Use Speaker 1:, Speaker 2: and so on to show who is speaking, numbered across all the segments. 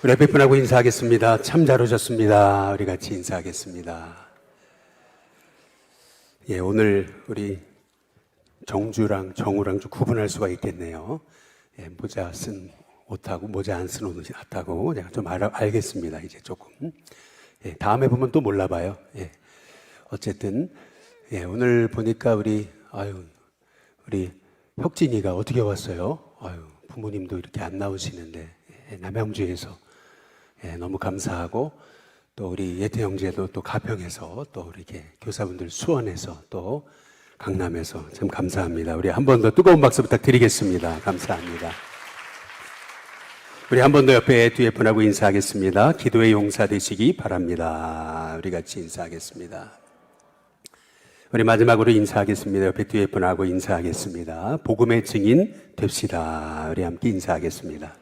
Speaker 1: 우리 옆에 분하고 인사하겠습니다. 참 잘 오셨습니다. 우리 같이 인사하겠습니다. 예, 오늘 우리 정주랑 정우랑 좀 구분할 수가 있겠네요. 예, 모자 쓴 옷하고 모자 안 쓴 옷하고 제가 좀 알겠습니다. 이제 조금. 예, 다음에 보면 또 몰라봐요. 예, 어쨌든 예, 오늘 보니까 우리 혁진이가 어떻게 왔어요? 부모님도 이렇게 안 나오시는데 예, 남양주에서 예, 너무 감사하고 또 우리 예태 형제도 또 가평에서 또 이렇게 교사분들 수원에서 또 강남에서 참 감사합니다. 우리 한 번 더 뜨거운 박수 부탁드리겠습니다. 감사합니다. 우리 한 번 더 옆에 뒤에 분하고 인사하겠습니다. 기도의 용사 되시기 바랍니다. 우리 같이 인사하겠습니다. 우리 마지막으로 인사하겠습니다. 옆에 뒤에 분하고 인사하겠습니다. 복음의 증인 됩시다. 우리 함께 인사하겠습니다.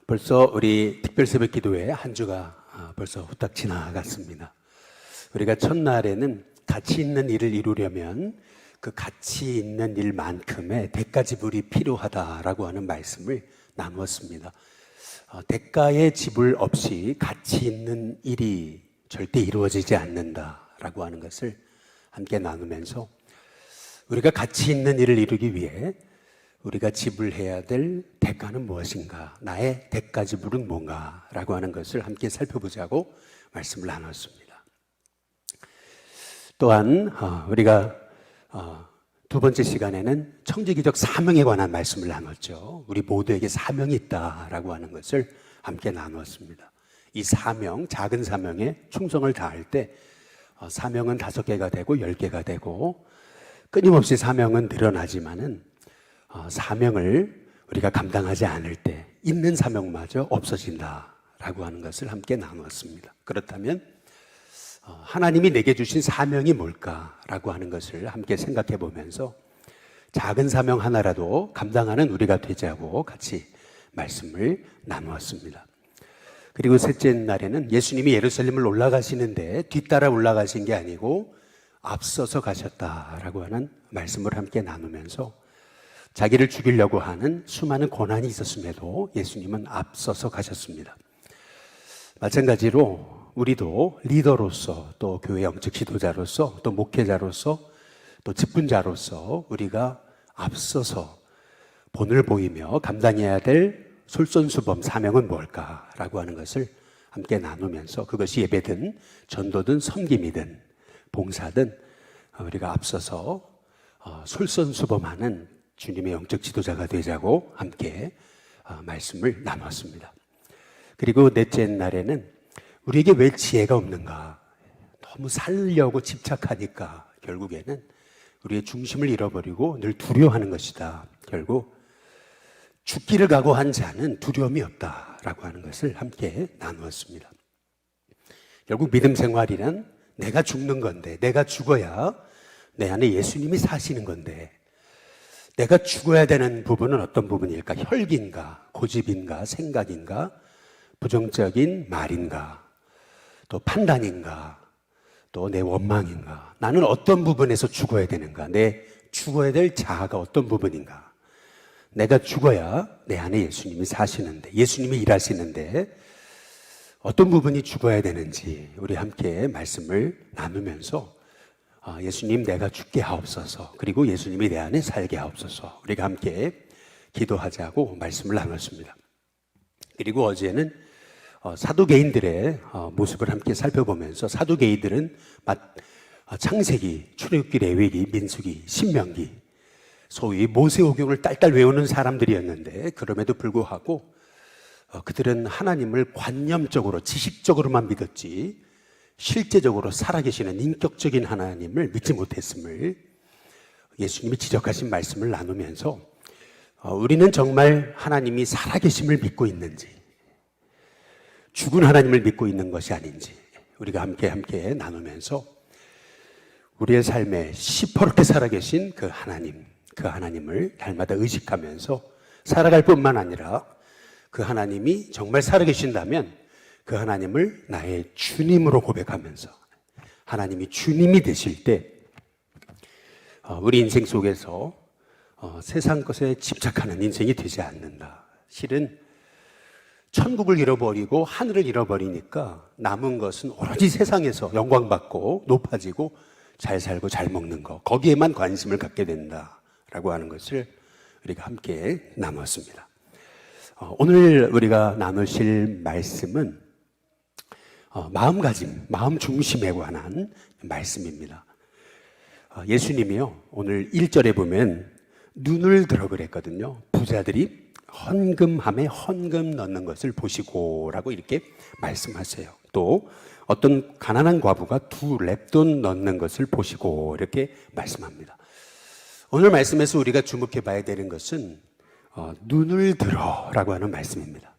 Speaker 1: 벌써 우리 특별새벽 기도회 한 주가 벌써 후딱 지나갔습니다. 우리가 첫날에는 가치 있는 일을 이루려면 그 가치 있는 일만큼의 대가 지불이 필요하다라고 하는 말씀을 나누었습니다. 대가의 지불 없이 가치 있는 일이 절대 이루어지지 않는다라고 하는 것을 함께 나누면서 우리가 가치 있는 일을 이루기 위해 우리가 지불해야 될 대가는 무엇인가, 나의 대가 지불은 뭔가 라고 하는 것을 함께 살펴보자고 말씀을 나눴습니다. 또한 우리가 두 번째 시간에는 청지기적 사명에 관한 말씀을 나눴죠. 우리 모두에게 사명이 있다라고 하는 것을 함께 나누었습니다. 이 사명, 작은 사명에 충성을 다할 때 사명은 5개가 되고 10개가 되고 끊임없이 사명은 늘어나지만은 사명을 우리가 감당하지 않을 때 있는 사명마저 없어진다라고 하는 것을 함께 나누었습니다. 그렇다면 하나님이 내게 주신 사명이 뭘까라고 하는 것을 함께 생각해 보면서 작은 사명 하나라도 감당하는 우리가 되자고 같이 말씀을 나누었습니다. 그리고 셋째 날에는 예수님이 예루살렘을 올라가시는데 뒤따라 올라가신 게 아니고 앞서서 가셨다라고 하는 말씀을 함께 나누면서 자기를 죽이려고 하는 수많은 고난이 있었음에도 예수님은 앞서서 가셨습니다. 마찬가지로 우리도 리더로서 또 교회 영적 지도자로서 또 목회자로서 또 직분자로서 우리가 앞서서 본을 보이며 감당해야 될 솔선수범 사명은 뭘까라고 하는 것을 함께 나누면서 그것이 예배든 전도든 섬김이든 봉사든 우리가 앞서서 솔선수범하는 주님의 영적 지도자가 되자고 함께 말씀을 나눴습니다. 그리고 넷째 날에는 우리에게 왜 지혜가 없는가, 너무 살려고 집착하니까 결국에는 우리의 중심을 잃어버리고 늘 두려워하는 것이다. 결국 죽기를 각오한 자는 두려움이 없다라고 하는 것을 함께 나누었습니다. 결국 믿음 생활이란 내가 죽는 건데, 내가 죽어야 내 안에 예수님이 사시는 건데, 내가 죽어야 되는 부분은 어떤 부분일까? 혈기인가? 고집인가? 생각인가? 부정적인 말인가? 또 판단인가? 또 내 원망인가? 나는 어떤 부분에서 죽어야 되는가? 내 죽어야 될 자아가 어떤 부분인가? 내가 죽어야 내 안에 예수님이 사시는데, 예수님이 일하시는데 어떤 부분이 죽어야 되는지 우리 함께 말씀을 나누면서 예수님 내가 죽게 하옵소서, 그리고 예수님이 내 안에 살게 하옵소서, 우리가 함께 기도하자고 말씀을 나눴습니다. 그리고 어제는 사두개인들의 모습을 함께 살펴보면서 사두개인들은 창세기, 출애굽기, 레위기, 민수기, 신명기, 소위 모세오경을 딸딸 외우는 사람들이었는데 그럼에도 불구하고 그들은 하나님을 관념적으로 지식적으로만 믿었지 실제적으로 살아계시는 인격적인 하나님을 믿지 못했음을 예수님이 지적하신 말씀을 나누면서 우리는 정말 하나님이 살아계심을 믿고 있는지 죽은 하나님을 믿고 있는 것이 아닌지 우리가 함께 나누면서 우리의 삶에 시퍼렇게 살아계신 그 하나님을 날마다 의식하면서 살아갈 뿐만 아니라 그 하나님이 정말 살아계신다면 그 하나님을 나의 주님으로 고백하면서 하나님이 주님이 되실 때 우리 인생 속에서 세상 것에 집착하는 인생이 되지 않는다. 실은 천국을 잃어버리고 하늘을 잃어버리니까 남은 것은 오로지 세상에서 영광받고 높아지고 잘 살고 잘 먹는 것, 거기에만 관심을 갖게 된다라고 하는 것을 우리가 함께 나눴습니다. 오늘 우리가 나누실 말씀은 마음가짐, 마음 중심에 관한 말씀입니다. 예수님이요, 오늘 1절에 보면 눈을 들어 그랬거든요. 부자들이 헌금함에 헌금 넣는 것을 보시고 라고 이렇게 말씀하세요. 또 어떤 가난한 과부가 2렙돈 넣는 것을 보시고 이렇게 말씀합니다. 오늘 말씀에서 우리가 주목해 봐야 되는 것은 눈을 들어 라고 하는 말씀입니다.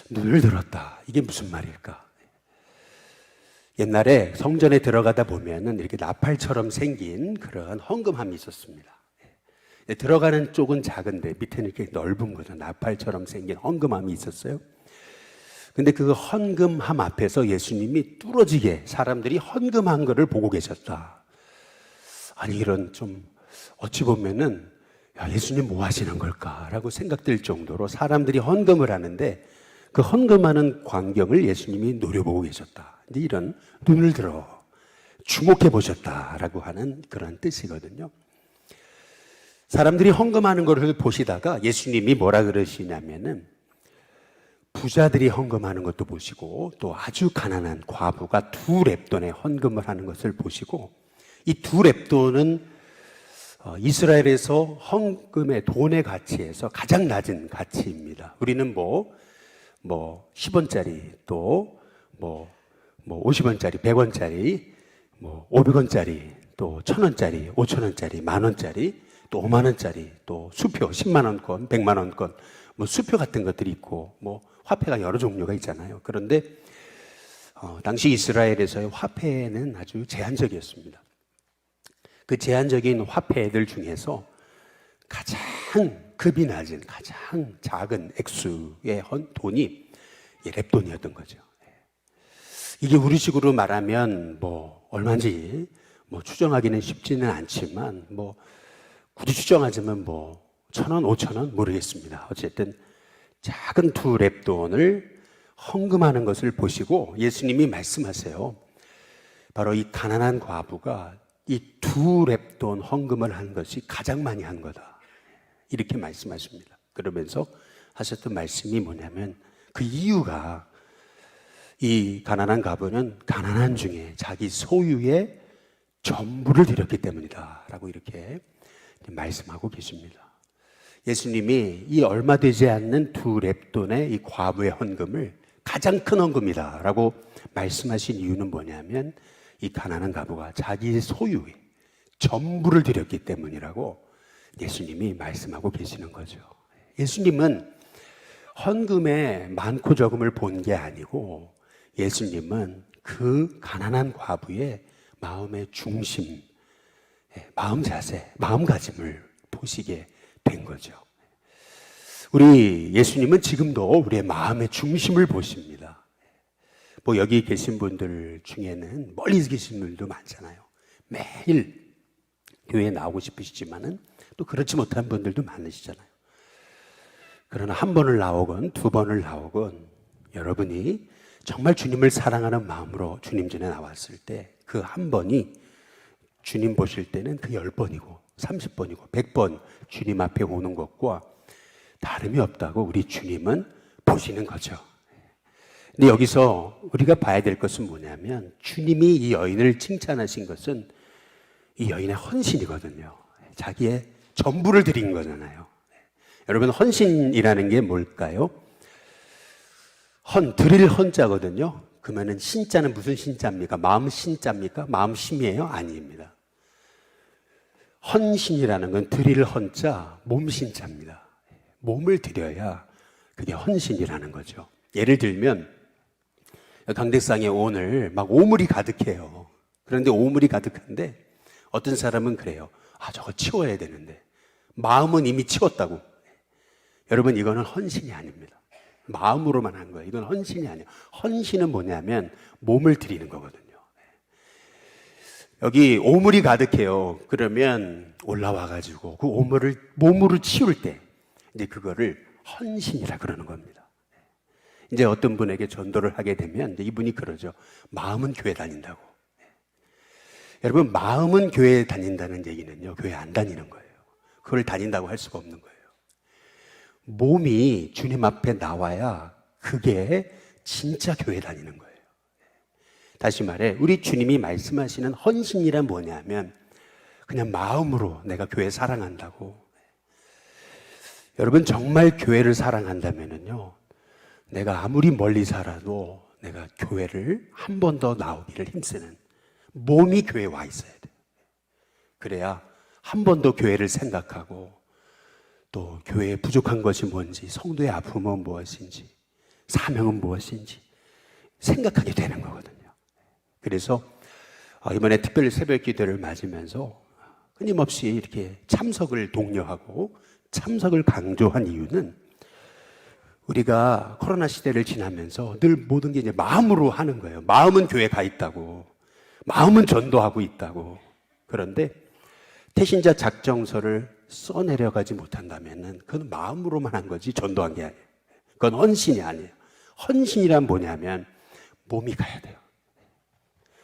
Speaker 1: 눈을 들었다. 이게 무슨 말일까? 옛날에 성전에 들어가다 보면은 이렇게 나팔처럼 생긴 그러한 헌금함이 있었습니다. 들어가는 쪽은 작은데 밑에는 이렇게 넓은 거죠. 나팔처럼 생긴 헌금함이 있었어요. 근데 그 헌금함 앞에서 예수님이 뚫어지게 사람들이 헌금한 거를 보고 계셨다. 아니, 이런 좀 어찌 보면은 예수님 뭐 하시는 걸까라고 생각될 정도로 사람들이 헌금을 하는데 그 헌금하는 광경을 예수님이 노려보고 계셨다. 이제 이런 눈을 들어 주목해 보셨다라고 하는 그런 뜻이거든요. 사람들이 헌금하는 것을 보시다가 예수님이 뭐라 그러시냐면은 부자들이 헌금하는 것도 보시고 또 아주 가난한 과부가 2렙돈의 헌금을 하는 것을 보시고 이 2렙돈은 이스라엘에서 헌금의 돈의 가치에서 가장 낮은 가치입니다. 우리는 뭐 10원짜리 또 50원짜리, 100원짜리, 500원짜리, 또 1000원짜리, 5000원짜리, 만원짜리, 또 5만원짜리, 또 수표, 10만원권, 100만원권, 수표 같은 것들이 있고, 화폐가 여러 종류가 있잖아요. 그런데, 당시 이스라엘에서의 화폐는 아주 제한적이었습니다. 그 제한적인 화폐들 중에서 가장 급이 낮은, 가장 작은 액수의 돈이 렙돈이었던 거죠. 이게 우리식으로 말하면 얼마인지 추정하기는 쉽지는 않지만 굳이 추정하자면 1,000원, 5,000원 모르겠습니다. 어쨌든 작은 2렙돈을 헌금하는 것을 보시고 예수님이 말씀하세요. 바로 이 가난한 과부가 이 2렙돈 헌금을 한 것이 가장 많이 한 거다. 이렇게 말씀하십니다. 그러면서 하셨던 말씀이 뭐냐면 그 이유가 이 가난한 과부는 가난한 중에 자기 소유의 전부를 드렸기 때문이다 라고 이렇게 말씀하고 계십니다. 예수님이 이 얼마 되지 않는 2렙돈의 이 과부의 헌금을 가장 큰 헌금이다 라고 말씀하신 이유는 뭐냐면 이 가난한 과부가 자기 소유의 전부를 드렸기 때문이라고 예수님이 말씀하고 계시는 거죠. 예수님은 헌금의 많고 적음을 본 게 아니고 예수님은 그 가난한 과부의 마음의 중심, 마음 자세, 마음가짐을 보시게 된 거죠. 우리 예수님은 지금도 우리의 마음의 중심을 보십니다. 여기 계신 분들 중에는 멀리 계신 분들도 많잖아요. 매일 교회에 나오고 싶으시지만은 또 그렇지 못한 분들도 많으시잖아요. 그러나 한 번을 나오건 2번을 나오건 여러분이 정말 주님을 사랑하는 마음으로 주님 전에 나왔을 때 그 한 번이 주님 보실 때는 그 10번이고 30번이고 100번 주님 앞에 오는 것과 다름이 없다고 우리 주님은 보시는 거죠. 근데 여기서 우리가 봐야 될 것은 뭐냐면 주님이 이 여인을 칭찬하신 것은 이 여인의 헌신이거든요. 자기의 전부를 드린 거잖아요. 여러분, 헌신이라는 게 뭘까요? 드릴 헌자거든요. 그러면은 신자는 무슨 신자입니까? 마음 신자입니까? 마음 심이에요? 아닙니다. 헌신이라는 건 드릴 헌자, 몸 신자입니다. 몸을 드려야 그게 헌신이라는 거죠. 예를 들면 강대상에 오늘 막 오물이 가득해요. 그런데 오물이 가득한데 어떤 사람은 그래요. 저거 치워야 되는데 마음은 이미 치웠다고. 여러분, 이거는 헌신이 아닙니다. 마음으로만 한 거예요. 이건 헌신이 아니에요. 헌신은 뭐냐면 몸을 드리는 거거든요. 여기 오물이 가득해요. 그러면 올라와가지고 그 오물을 몸으로 치울 때 이제 그거를 헌신이라 그러는 겁니다. 이제 어떤 분에게 전도를 하게 되면 이제 이분이 그러죠. 마음은 교회 다닌다고. 여러분, 마음은 교회에 다닌다는 얘기는요, 교회 안 다니는 거예요. 그걸 다닌다고 할 수가 없는 거예요. 몸이 주님 앞에 나와야 그게 진짜 교회 다니는 거예요. 다시 말해, 우리 주님이 말씀하시는 헌신이란 뭐냐면 그냥 마음으로 내가 교회 사랑한다고. 여러분, 정말 교회를 사랑한다면요, 내가 아무리 멀리 살아도 내가 교회를 한 번 더 나오기를 힘쓰는 몸이 교회에 와 있어야 돼요. 그래야 한 번 더 교회를 생각하고 또 교회에 부족한 것이 뭔지, 성도의 아픔은 무엇인지, 사명은 무엇인지 생각하게 되는 거거든요. 그래서 이번에 특별 새벽 기도를 맞으면서 끊임없이 이렇게 참석을 독려하고 참석을 강조한 이유는 우리가 코로나 시대를 지나면서 늘 모든 게 이제 마음으로 하는 거예요. 마음은 교회에 가 있다고, 마음은 전도하고 있다고. 그런데 태신자 작정서를 써내려가지 못한다면은 그건 마음으로만 한 거지 전도한 게 아니에요. 그건 헌신이 아니에요. 헌신이란 뭐냐면 몸이 가야 돼요.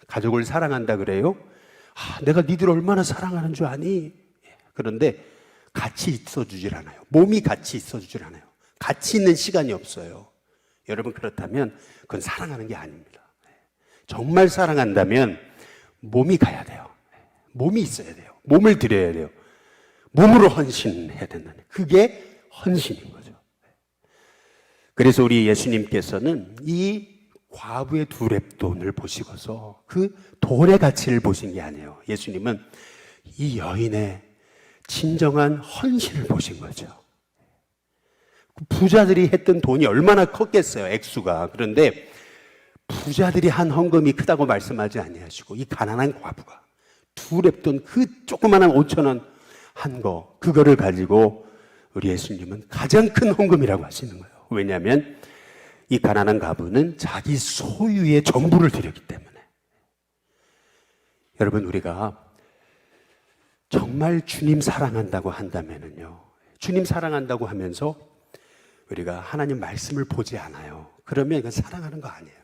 Speaker 1: 가족을 사랑한다 그래요? 내가 니들 얼마나 사랑하는 줄 아니? 그런데 같이 있어주질 않아요. 몸이 같이 있어주질 않아요. 같이 있는 시간이 없어요. 여러분, 그렇다면 그건 사랑하는 게 아닙니다. 정말 사랑한다면 몸이 가야 돼요. 몸이 있어야 돼요. 몸을 드려야 돼요. 몸으로 헌신해야 된다는, 그게 헌신인 거죠. 그래서 우리 예수님께서는 이 과부의 2렙돈을 보시고서 그 돈의 가치를 보신 게 아니에요. 예수님은 이 여인의 진정한 헌신을 보신 거죠. 부자들이 했던 돈이 얼마나 컸겠어요, 액수가. 그런데 부자들이 한 헌금이 크다고 말씀하지 아니하시고 이 가난한 과부가 2렙돈, 그 조그마한 5,000원 한 거, 그거를 가지고 우리 예수님은 가장 큰 헌금이라고 하시는 거예요. 왜냐하면 이 가난한 과부는 자기 소유의 전부를 드렸기 때문에. 여러분, 우리가 정말 주님 사랑한다고 한다면요, 주님 사랑한다고 하면서 우리가 하나님 말씀을 보지 않아요. 그러면 이건 사랑하는 거 아니에요.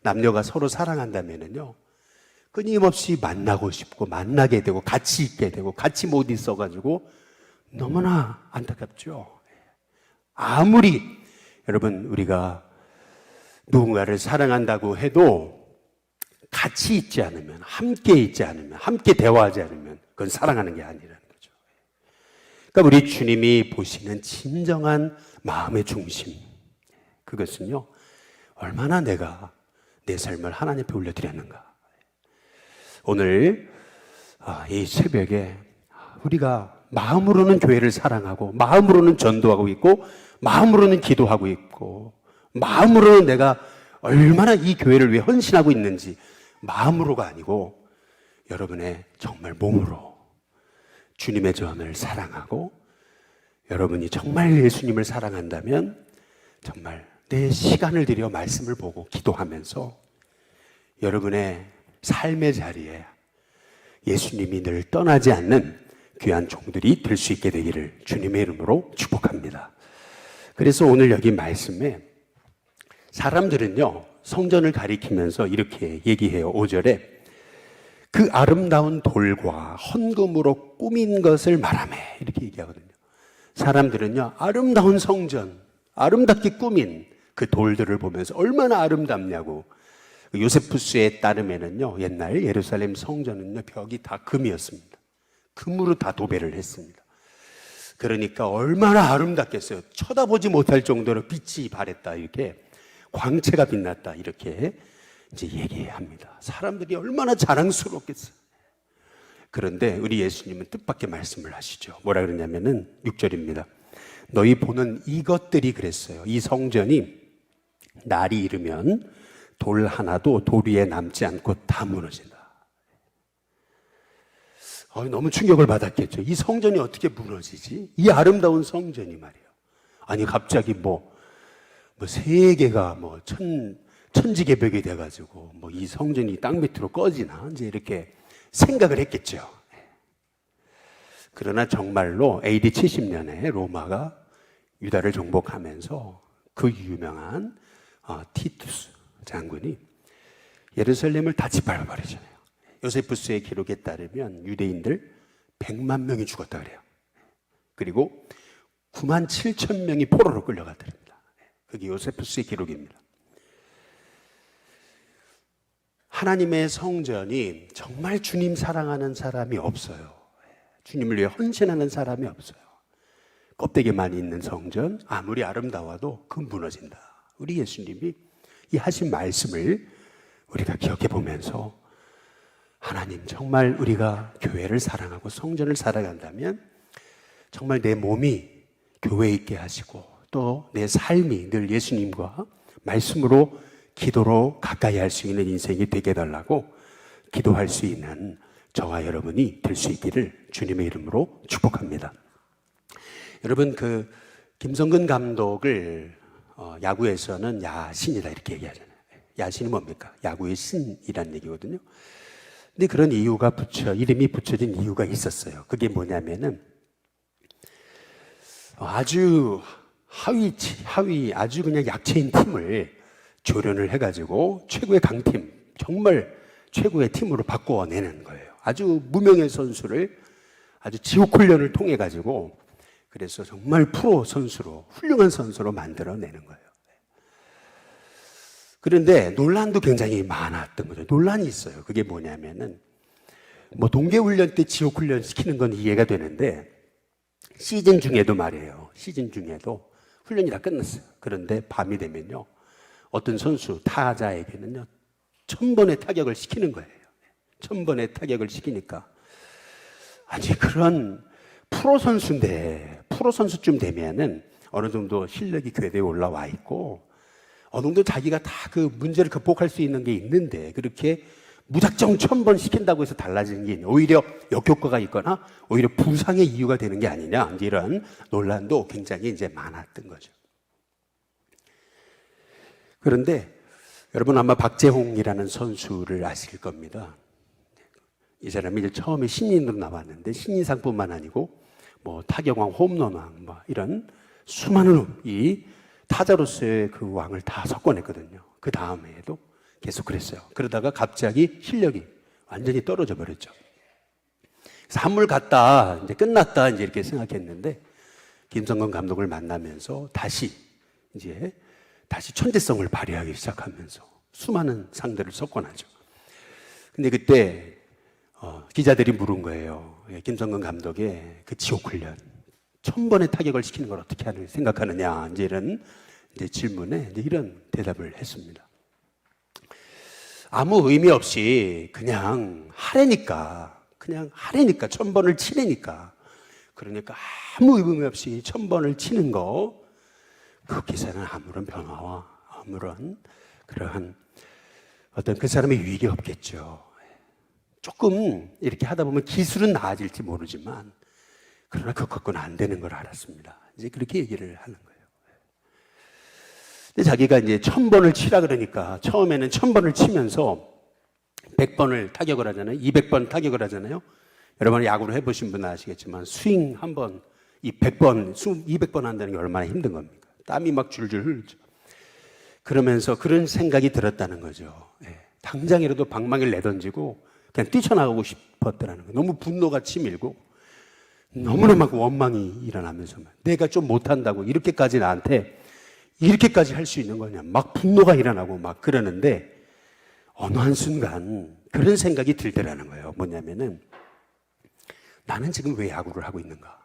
Speaker 1: 남녀가 서로 사랑한다면요, 끊임없이 만나고 싶고 만나게 되고 같이 있게 되고 같이 못 있어가지고 너무나 안타깝죠. 아무리 여러분 우리가 누군가를 사랑한다고 해도 같이 있지 않으면, 함께 있지 않으면, 함께 대화하지 않으면 그건 사랑하는 게 아니라는 거죠. 그러니까 우리 주님이 보시는 진정한 마음의 중심, 그것은요, 얼마나 내가 내 삶을 하나님 앞에 올려드렸는가. 오늘 이 새벽에 우리가 마음으로는 교회를 사랑하고 마음으로는 전도하고 있고 마음으로는 기도하고 있고 마음으로는 내가 얼마나 이 교회를 위해 헌신하고 있는지, 마음으로가 아니고 여러분의 정말 몸으로 주님의 전을 사랑하고, 여러분이 정말 예수님을 사랑한다면 정말 내 시간을 들여 말씀을 보고 기도하면서 여러분의 삶의 자리에 예수님이 늘 떠나지 않는 귀한 종들이 될 수 있게 되기를 주님의 이름으로 축복합니다. 그래서 오늘 여기 말씀에 사람들은요, 성전을 가리키면서 이렇게 얘기해요. 5절에 그 아름다운 돌과 헌금으로 꾸민 것을 말하며, 이렇게 얘기하거든요. 사람들은요, 아름다운 성전, 아름답게 꾸민 그 돌들을 보면서 얼마나 아름답냐고. 요세푸스에 따르면은요, 옛날 예루살렘 성전은요, 벽이 다 금이었습니다. 금으로 다 도배를 했습니다. 그러니까 얼마나 아름답겠어요. 쳐다보지 못할 정도로 빛이 발했다, 이렇게 광채가 빛났다, 이렇게 이제 얘기합니다. 사람들이 얼마나 자랑스럽겠어요. 그런데 우리 예수님은 뜻밖의 말씀을 하시죠. 뭐라 그러냐면은 6절입니다. 너희 보는 이것들이 그랬어요. 이 성전이 날이 이르면 돌 하나도 돌 위에 남지 않고 다 무너진다. 너무 충격을 받았겠죠. 이 성전이 어떻게 무너지지? 이 아름다운 성전이 말이에요. 아니 갑자기 세계가 천지개벽이 돼가지고 이 성전이 땅 밑으로 꺼지나 이제 이렇게 생각을 했겠죠. 그러나 정말로 AD 70년에 로마가 유다를 정복하면서 그 유명한 티투스 장군이 예루살렘을 다 짓밟아버리잖아요. 요세푸스의 기록에 따르면 유대인들 100만 명이 죽었다 그래요. 그리고 9만 7천 명이 포로로 끌려갔답니다. 그게 요세푸스의 기록입니다. 하나님의 성전이 정말 주님 사랑하는 사람이 없어요. 주님을 위해 헌신하는 사람이 없어요. 껍데기만 있는 성전, 아무리 아름다워도 그건 무너진다. 우리 예수님이 이 하신 말씀을 우리가 기억해 보면서 하나님, 정말 우리가 교회를 사랑하고 성전을 사랑한다면 정말 내 몸이 교회에 있게 하시고 또 내 삶이 늘 예수님과 말씀으로 기도로 가까이 할 수 있는 인생이 되게 해달라고 기도할 수 있는 저와 여러분이 될 수 있기를 주님의 이름으로 축복합니다. 여러분, 김성근 감독을 야구에서는 야신이다 이렇게 얘기하잖아요. 야신이 뭡니까? 야구의 신이라는 얘기거든요. 근데 그런 이유가 이름이 붙여진 이유가 있었어요. 그게 뭐냐면은 아주 하위 아주 그냥 약체인 팀을 조련을 해가지고 최고의 강팀, 정말 최고의 팀으로 바꿔내는 거예요. 아주 무명의 선수를 아주 지옥 훈련을 통해 가지고 그래서 정말 프로 선수로, 훌륭한 선수로 만들어내는 거예요. 그런데 논란도 굉장히 많았던 거죠. 논란이 있어요. 그게 뭐냐면은 동계훈련 때 지옥훈련 시키는 건 이해가 되는데 시즌 중에도 말이에요. 시즌 중에도 훈련이 다 끝났어요. 그런데 밤이 되면요, 어떤 선수, 타자에게는요 1000번의 타격을 시키는 거예요. 1000번의 타격을 시키니까 아니, 그런 프로 선수인데, 프로 선수쯤 되면은 어느 정도 실력이 궤도에 올라와 있고 어느 정도 자기가 다 그 문제를 극복할 수 있는 게 있는데 그렇게 무작정 1000번 시킨다고 해서 달라지는 게 오히려 역효과가 있거나 오히려 부상의 이유가 되는 게 아니냐, 이런 논란도 굉장히 이제 많았던 거죠. 그런데 여러분 아마 박재홍이라는 선수를 아실 겁니다. 이 사람이 이제 처음에 신인으로 나왔는데 신인상뿐만 아니고 타격왕, 홈런왕 이런 수많은 이 타자로서의 그 왕을 다 석권했거든요. 그 다음에도 계속 그랬어요. 그러다가 갑자기 실력이 완전히 떨어져 버렸죠. 그래서 한물 갔다, 이제 끝났다, 이제 이렇게 생각했는데 김성근 감독을 만나면서 다시 천재성을 발휘하기 시작하면서 수많은 상대를 석권하죠. 근데 그때 기자들이 물은 거예요. 김성근 감독의 그 지옥훈련, 1000번의 타격을 시키는 걸 어떻게 생각하느냐, 이제 이런 질문에 이런 대답을 했습니다. 아무 의미 없이 그냥 하래니까 1000번을 치래니까, 그러니까 아무 의미 없이 1000번을 치는 거, 그 기사는 아무런 변화와 아무런 그러한 어떤 그 사람의 유익이 없겠죠. 조금 이렇게 하다 보면 기술은 나아질지 모르지만 그러나 그거 갖고는 안 되는 걸 알았습니다. 이제 그렇게 얘기를 하는 거예요. 근데 자기가 이제 1000번을 치라 그러니까 처음에는 1000번을 치면서 100번을 타격을 하잖아요. 200번 타격을 하잖아요. 여러분 야구를 해보신 분은 아시겠지만 스윙 한 번, 이 100번, 200번 한다는 게 얼마나 힘든 겁니까? 땀이 막 줄줄 흐르죠. 그러면서 그런 생각이 들었다는 거죠. 당장이라도 방망이를 내던지고 그냥 뛰쳐나가고 싶었더라는 거예요. 너무 분노가 치밀고 너무나 막 원망이 일어나면서 내가 좀 못한다고 이렇게까지 나한테 이렇게까지 할 수 있는 거냐, 막 분노가 일어나고 막 그러는데 어느 한순간 그런 생각이 들더라는 거예요. 뭐냐면은 나는 지금 왜 야구를 하고 있는가?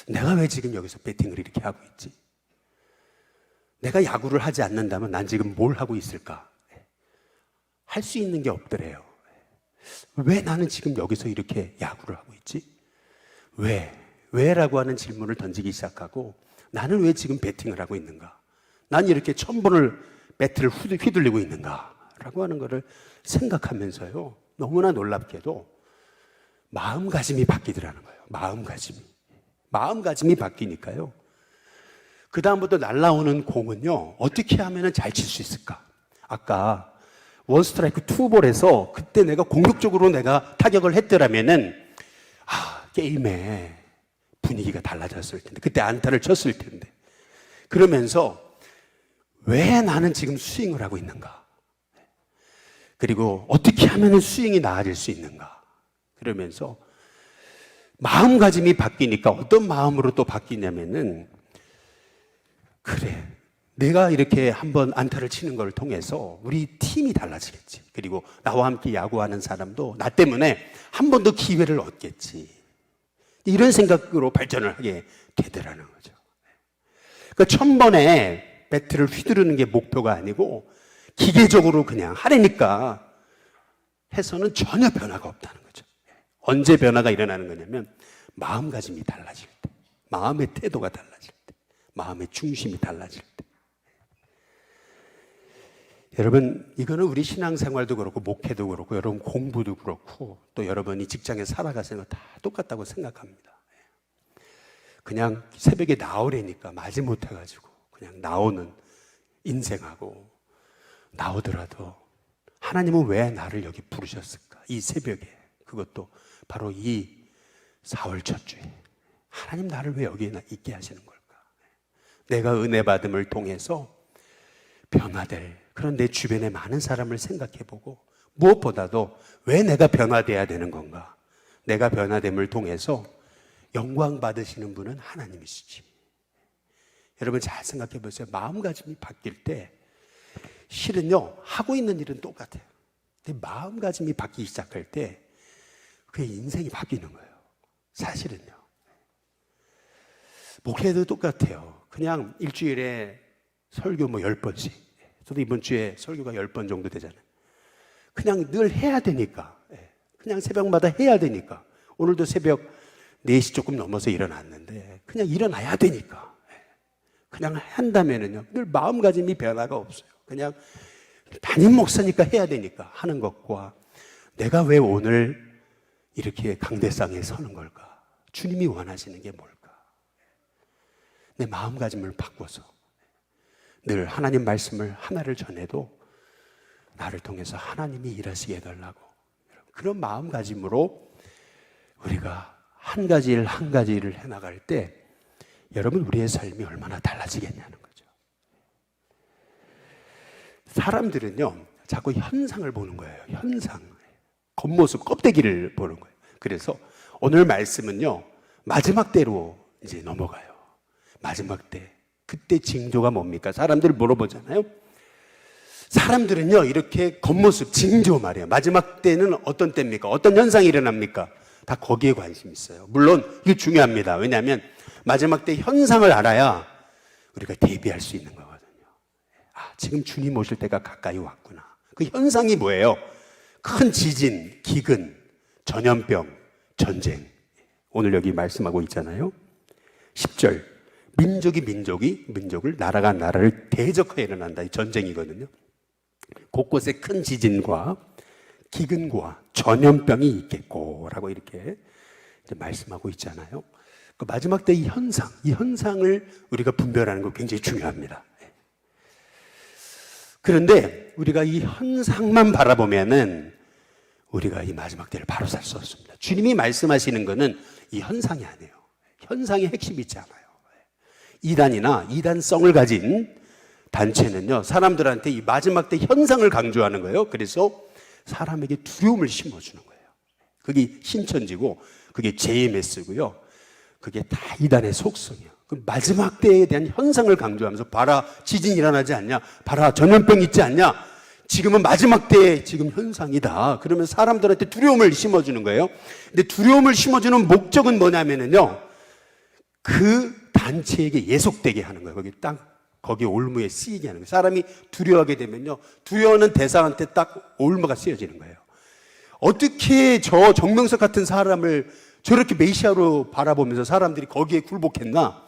Speaker 1: 내가 왜 지금 여기서 배팅을 이렇게 하고 있지? 내가 야구를 하지 않는다면 난 지금 뭘 하고 있을까? 할 수 있는 게 없더래요. 왜 나는 지금 여기서 이렇게 야구를 하고 있지? 왜라고 하는 질문을 던지기 시작하고 나는 왜 지금 배팅을 하고 있는가? 난 이렇게 1000번을 배트를 휘둘리고 있는가? 라고 하는 것을 생각하면서요, 너무나 놀랍게도 마음가짐이 바뀌더라는 거예요. 마음가짐이 바뀌니까요, 그 다음부터 날라오는 공은요, 어떻게 하면 잘 칠 수 있을까? 아까 원 스트라이크 투 볼에서 그때 내가 공격적으로 내가 타격을 했더라면은 게임의 분위기가 달라졌을 텐데, 그때 안타를 쳤을 텐데, 그러면서 왜 나는 지금 스윙을 하고 있는가? 그리고 어떻게 하면 스윙이 나아질 수 있는가? 그러면서 마음가짐이 바뀌니까 어떤 마음으로 또 바뀌냐면은, 그래, 내가 이렇게 한번 안타를 치는 걸 통해서 우리 팀이 달라지겠지. 그리고 나와 함께 야구하는 사람도 나 때문에 한 번 더 기회를 얻겠지. 이런 생각으로 발전을 하게 되더라는 거죠. 그러니까 1000번에 배트를 휘두르는 게 목표가 아니고 기계적으로 그냥 하려니까 해서는 전혀 변화가 없다는 거죠. 언제 변화가 일어나는 거냐면 마음가짐이 달라질 때, 마음의 태도가 달라질 때, 마음의 중심이 달라질 때. 여러분, 이거는 우리 신앙생활도 그렇고 목회도 그렇고 여러분 공부도 그렇고 또 여러분이 직장에 살아가시는 거 다 똑같다고 생각합니다. 그냥 새벽에 나오려니까 마지못해가지고 그냥 나오는 인생하고, 나오더라도 하나님은 왜 나를 여기 부르셨을까? 이 새벽에, 그것도 바로 이 4월 첫 주에 하나님 나를 왜 여기 있게 하시는 걸까? 내가 은혜 받음을 통해서 변화될 그런 내 주변의 많은 사람을 생각해보고, 무엇보다도 왜 내가 변화돼야 되는 건가? 내가 변화됨을 통해서 영광 받으시는 분은 하나님이시지. 여러분 잘 생각해 보세요. 마음가짐이 바뀔 때 실은요, 하고 있는 일은 똑같아요. 근데 마음가짐이 바뀌기 시작할 때 그의 인생이 바뀌는 거예요. 사실은요. 목회도 똑같아요. 그냥 일주일에 설교 10번씩. 저도 이번 주에 설교가 10번 정도 되잖아요. 그냥 늘 해야 되니까. 그냥 새벽마다 해야 되니까. 오늘도 새벽 4시 조금 넘어서 일어났는데 그냥 일어나야 되니까. 그냥 한다면은요, 늘 마음가짐이 변화가 없어요. 그냥 담임 목사니까 해야 되니까 하는 것과, 내가 왜 오늘 이렇게 강대상에 서는 걸까? 주님이 원하시는 게 뭘까? 내 마음가짐을 바꿔서 늘 하나님 말씀을 하나를 전해도 나를 통해서 하나님이 일하시게 해달라고, 그런 마음가짐으로 우리가 한 가지 일 한 가지 일을 해나갈 때 여러분 우리의 삶이 얼마나 달라지겠냐는 거죠. 사람들은요 자꾸 현상을 보는 거예요. 현상, 겉모습, 껍데기를 보는 거예요. 그래서 오늘 말씀은요 마지막 때로 이제 넘어가요. 마지막 때, 그때 징조가 뭡니까? 사람들 물어보잖아요. 사람들은요 이렇게 겉모습, 징조 말이에요. 마지막 때는 어떤 때입니까? 어떤 현상이 일어납니까? 다 거기에 관심이 있어요. 물론 이게 중요합니다. 왜냐하면 마지막 때 현상을 알아야 우리가 대비할 수 있는 거거든요. 아, 지금 주님 오실 때가 가까이 왔구나. 그 현상이 뭐예요? 큰 지진, 기근, 전염병, 전쟁. 오늘 여기 말씀하고 있잖아요. 10절, 민족이 민족을, 나라가 나라를 대적하여 일어난다. 이 전쟁이거든요. 곳곳에 큰 지진과 기근과 전염병이 있겠고 라고 이렇게 말씀하고 있잖아요. 그 마지막 때 이 현상을 우리가 분별하는 거 굉장히 중요합니다. 그런데 우리가 이 현상만 바라보면은 우리가 이 마지막 때를 바로 살 수 없습니다. 주님이 말씀하시는 거는 이 현상이 아니에요. 현상의 핵심이 있지 않아요. 이단이나 이단성을 가진 단체는요 사람들한테 이 마지막 때 현상을 강조하는 거예요. 그래서 사람에게 두려움을 심어주는 거예요. 그게 신천지고 그게 JMS고요. 그게 다 이단의 속성이에요. 그 마지막 때에 대한 현상을 강조하면서, 봐라 지진 일어나지 않냐, 봐라 전염병 있지 않냐, 지금은 마지막 때의 지금 현상이다. 그러면 사람들한테 두려움을 심어주는 거예요. 근데 두려움을 심어주는 목적은 뭐냐면요, 그 단체에게 예속되게 하는 거예요. 거기 올무에 쓰이게 하는 거예요. 사람이 두려워하게 되면요, 두려워하는 대상한테 딱 올무가 쓰여지는 거예요. 어떻게 저 정명석 같은 사람을 저렇게 메시아로 바라보면서 사람들이 거기에 굴복했나?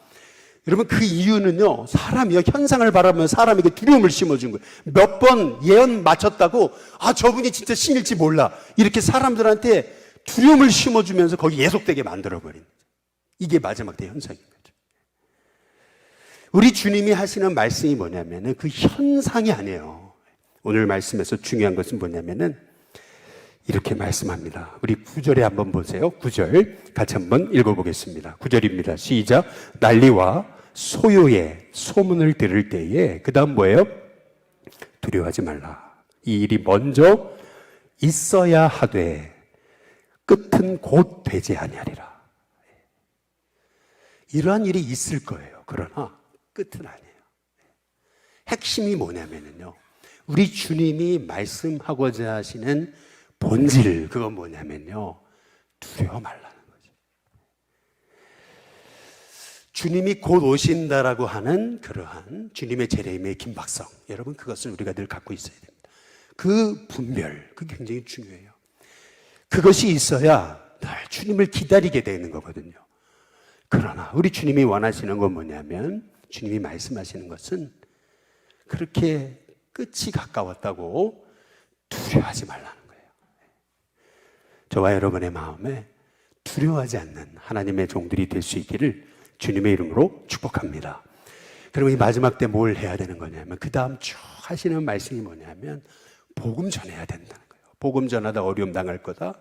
Speaker 1: 여러분 그 이유는요, 사람이요 현상을 바라보면 사람에게 두려움을 심어준 거예요. 몇 번 예언 맞췄다고 아 저분이 진짜 신일지 몰라, 이렇게 사람들한테 두려움을 심어주면서 거기 예속되게 만들어버린 거죠. 이게 마지막 때 현상인 거죠. 우리 주님이 하시는 말씀이 뭐냐면은 그 현상이 아니에요. 오늘 말씀에서 중요한 것은 뭐냐면은 이렇게 말씀합니다. 우리 9절에 한번 보세요. 9절 같이 한번 읽어보겠습니다. 9절입니다. 시작. 난리와 소요의 소문을 들을 때에 그 다음 뭐예요? 두려워하지 말라. 이 일이 먼저 있어야 하되 끝은 곧 되지 아니하리라. 이러한 일이 있을 거예요. 그러나 끝은 아니에요. 핵심이 뭐냐면요, 우리 주님이 말씀하고자 하시는 본질, 그건 뭐냐면요, 두려워 말라는 거죠. 주님이 곧 오신다라고 하는 그러한 주님의 재림의 긴박성, 여러분 그것을 우리가 늘 갖고 있어야 됩니다. 그 분별, 그게 굉장히 중요해요. 그것이 있어야 늘 주님을 기다리게 되는 거거든요. 그러나 우리 주님이 원하시는 건 뭐냐면, 주님이 말씀하시는 것은 그렇게 끝이 가까웠다고 두려워하지 말라는 거예요. 저와 여러분의 마음에 두려워하지 않는 하나님의 종들이 될 수 있기를 주님의 이름으로 축복합니다. 그럼 이 마지막 때 뭘 해야 되는 거냐면, 그 다음 쭉 하시는 말씀이 뭐냐면 복음 전해야 된다는 거예요. 복음 전하다 어려움 당할 거다,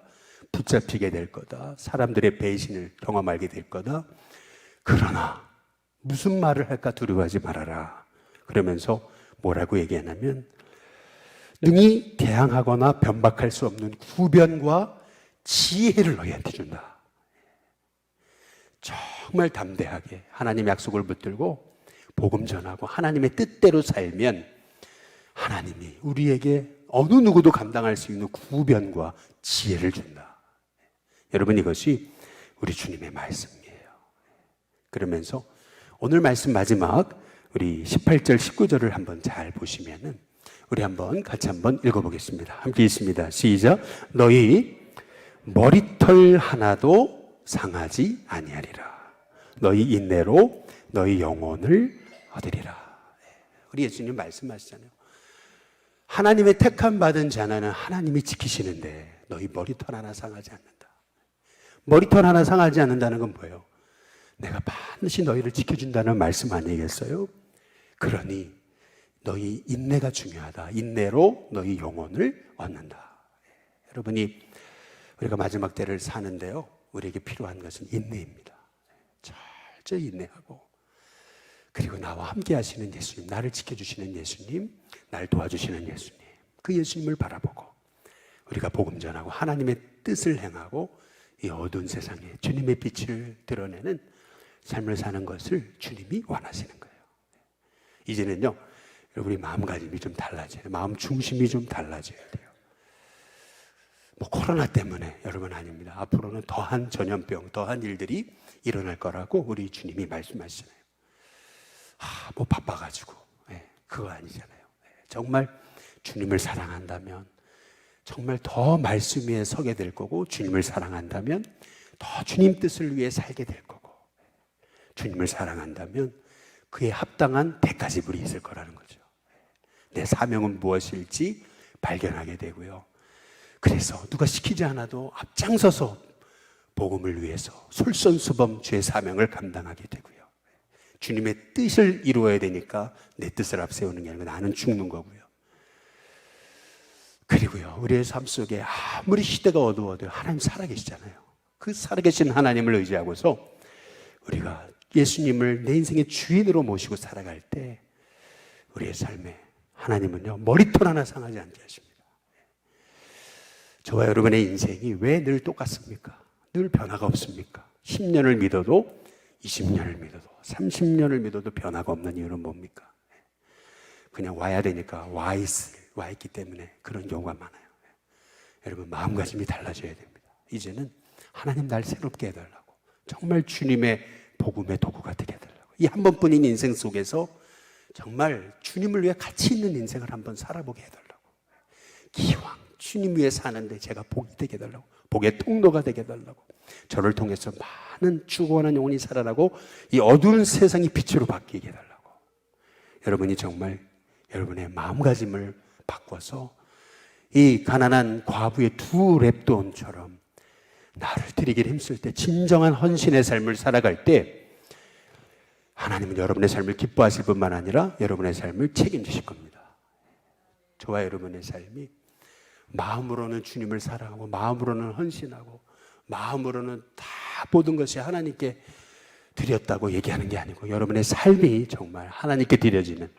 Speaker 1: 붙잡히게 될 거다, 사람들의 배신을 경험하게 될 거다. 그러나 무슨 말을 할까 두려워하지 말아라. 그러면서 뭐라고 얘기하냐면, 능히 대항하거나 변박할 수 없는 구변과 지혜를 너희한테 준다. 정말 담대하게 하나님의 약속을 붙들고 복음 전하고 하나님의 뜻대로 살면 하나님이 우리에게 어느 누구도 감당할 수 있는 구변과 지혜를 준다. 여러분, 이것이 우리 주님의 말씀이에요. 그러면서 오늘 말씀 마지막 우리 18절 19절을 한번 잘 보시면은 우리 한번 같이 한번 읽어보겠습니다. 함께 읽습니다. 시작. 너희 머리털 하나도 상하지 아니하리라. 너희 인내로 너희 영혼을 얻으리라. 우리 예수님 말씀하시잖아요. 하나님의 택함 받은 자는 하나님이 지키시는데 너희 머리털 하나 상하지 않는다. 머리털 하나 상하지 않는다는 건 뭐예요? 내가 반드시 너희를 지켜준다는 말씀 아니겠어요? 그러니 너희 인내가 중요하다. 인내로 너희 영혼을 얻는다. 여러분이 우리가 마지막 때를 사는데요, 우리에게 필요한 것은 인내입니다. 철저히 인내하고, 그리고 나와 함께 하시는 예수님, 나를 지켜주시는 예수님, 날 도와주시는 예수님, 그 예수님을 바라보고 우리가 복음 전하고 하나님의 뜻을 행하고 이 어두운 세상에 주님의 빛을 드러내는 삶을 사는 것을 주님이 원하시는 거예요. 이제는요, 우리 마음가짐이 좀 달라져요. 마음 중심이 좀 달라져야 돼요. 뭐 코로나 때문에 여러분 아닙니다. 앞으로는 더한 전염병, 더한 일들이 일어날 거라고 우리 주님이 말씀하시잖아요. 뭐 바빠가지고, 그거 아니잖아요. 정말 주님을 사랑한다면 정말 더 말씀 위에 서게 될 거고, 주님을 사랑한다면 더 주님 뜻을 위해 살게 될 거고, 주님을 사랑한다면 그에 합당한 대가지불이 있을 거라는 거죠. 내 사명은 무엇일지 발견하게 되고요. 그래서 누가 시키지 않아도 앞장서서 복음을 위해서 솔선수범 주의 사명을 감당하게 되고요. 주님의 뜻을 이루어야 되니까 내 뜻을 앞세우는 게 아니고 나는 죽는 거고요. 그리고요, 우리의 삶 속에 아무리 시대가 어두워도 하나님 살아계시잖아요. 그 살아계신 하나님을 의지하고서 우리가 예수님을 내 인생의 주인으로 모시고 살아갈 때 우리의 삶에 하나님은요, 머리털 하나 상하지 않게 하십니다. 저와 여러분의 인생이 왜 늘 똑같습니까? 늘 변화가 없습니까? 10년을 믿어도 20년을 믿어도 30년을 믿어도 변화가 없는 이유는 뭡니까? 그냥 와야 되니까 와 있기 때문에 그런 경우가 많아요. 여러분, 마음가짐이 달라져야 됩니다. 이제는 하나님 날 새롭게 해달라고, 정말 주님의 복음의 도구가 되게 해달라고, 이 한 번뿐인 인생 속에서 정말 주님을 위해 가치 있는 인생을 한번 살아보게 해달라고, 기왕 주님 위해 사는데 제가 복이 되게 해달라고, 복의 통로가 되게 해달라고, 저를 통해서 많은 죽어가는 영혼이 살아나고 이 어두운 세상이 빛으로 바뀌게 해달라고, 여러분이 정말 여러분의 마음가짐을 바꿔서 이 가난한 과부의 두 렙돈처럼 나를 드리기를 힘쓸 때, 진정한 헌신의 삶을 살아갈 때 하나님은 여러분의 삶을 기뻐하실 뿐만 아니라 여러분의 삶을 책임지실 겁니다. 저와 여러분의 삶이 마음으로는 주님을 사랑하고 마음으로는 헌신하고 마음으로는 다 모든 것이 하나님께 드렸다고 얘기하는 게 아니고 여러분의 삶이 정말 하나님께 드려지는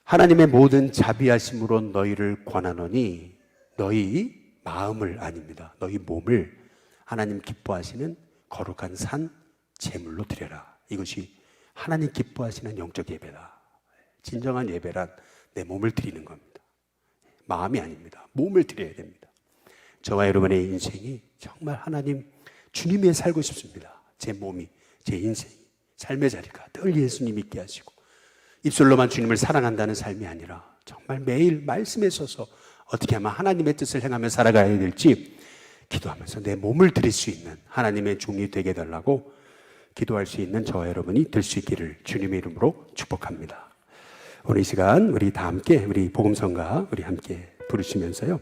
Speaker 1: 하나님의 모든 자비하심으로 너희를 권하노니 너희 마음을 아닙니다. 너희 몸을 하나님 기뻐하시는 거룩한 산 제물로 드려라. 이것이 하나님 기뻐하시는 영적 예배다. 진정한 예배란 내 몸을 드리는 겁니다. 마음이 아닙니다. 몸을 드려야 됩니다. 저와 여러분의 인생이 정말 하나님 주님에 살고 싶습니다. 제 몸이, 제 인생이, 삶의 자리가 늘 예수님 있게 하시고 입술로만 주님을 사랑한다는 삶이 아니라 정말 매일 말씀에 서서 어떻게 하면 하나님의 뜻을 행하며 살아가야 될지 기도하면서 내 몸을 드릴 수 있는 하나님의 종이 되게 해달라고 기도할 수 있는 저와 여러분이 될 수 있기를 주님의 이름으로 축복합니다. 오늘 이 시간 우리 다 함께 우리 복음성가 우리 함께 부르시면서요.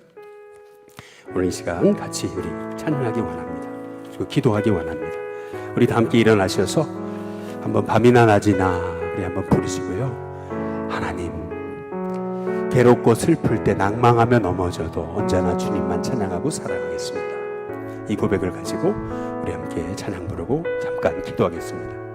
Speaker 1: 오늘 이 시간 같이 우리 찬양하기 원합니다. 그리고 기도하기 원합니다. 우리 다 함께 일어나셔서 한번 밤이나 낮이나 우리 한번 부르시고요. 하나님 괴롭고 슬플 때 낭망하며 넘어져도 언제나 주님만 찬양하고 살아가겠습니다. 이 고백을 가지고 우리 함께 찬양 부르고 잠깐 기도하겠습니다.